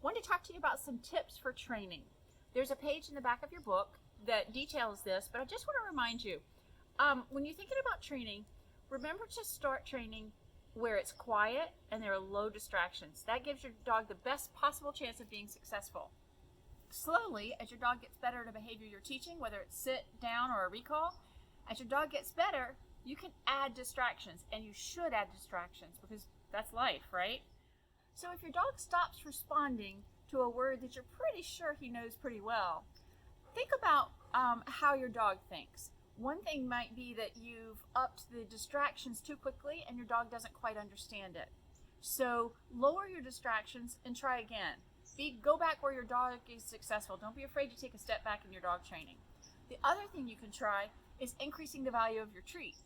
wanted to talk to you about some tips for training. There's a page in the back of your book that details this, but I just want to remind you, when you're thinking about training, remember to start training where it's quiet and there are low distractions. That gives your dog the best possible chance of being successful. Slowly, as your dog gets better at a behavior you're teaching, whether it's sit, down, or a recall, as your dog gets better, you can add distractions, and you should add distractions because that's life, right? So if your dog stops responding to a word that you're pretty sure he knows pretty well, think about how your dog thinks. One thing might be that you've upped the distractions too quickly and your dog doesn't quite understand it. So lower your distractions and try again. Go back where your dog is successful. Don't be afraid to take a step back in your dog training. The other thing you can try is increasing the value of your treat.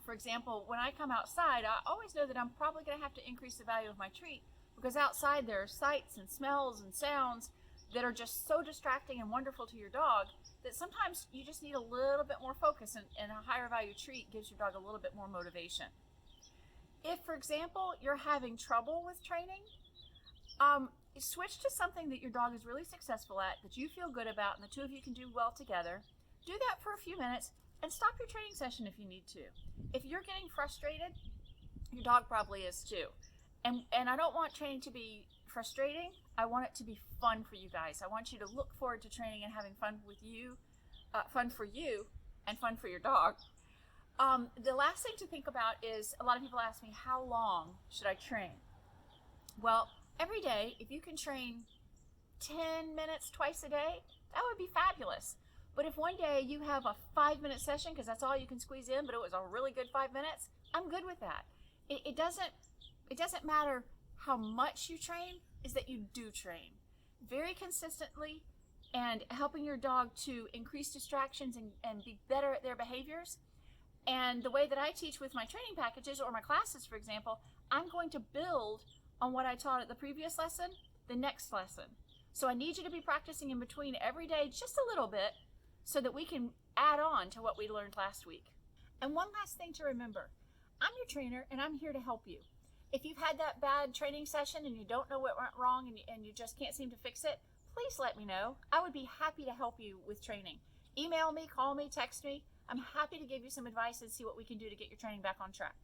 For example, when I come outside, I always know that I'm probably going to have to increase the value of my treat because outside there are sights and smells and sounds that are just so distracting and wonderful to your dog that sometimes you just need a little bit more focus, and a higher value treat gives your dog a little bit more motivation. If, for example, you're having trouble with training, switch to something that your dog is really successful at, that you feel good about, and the two of you can do well together. Do that for a few minutes and stop your training session if you need to. If you're getting frustrated, your dog probably is too. And I don't want training to be frustrating. I want it to be fun for you guys. I want you to look forward to training and having fun with you, fun for you, and fun for your dog. The last thing to think about is, a lot of people ask me, how long should I train? Well, every day, if you can train 10 minutes twice a day, that would be fabulous. But if one day you have a 5-minute session, because that's all you can squeeze in, but it was a really good 5 minutes, I'm good with that. It doesn't matter how much you train, is that you do train very consistently, and helping your dog to increase distractions and be better at their behaviors. And the way that I teach with my training packages or my classes, for example, I'm going to build on what I taught at the previous lesson, the next lesson. So I need you to be practicing in between every day just a little bit so that we can add on to what we learned last week. And one last thing to remember, I'm your trainer and I'm here to help you. If you've had that bad training session and you don't know what went wrong and you just can't seem to fix it, please let me know. I would be happy to help you with training. Email me, call me, text me. I'm happy to give you some advice and see what we can do to get your training back on track.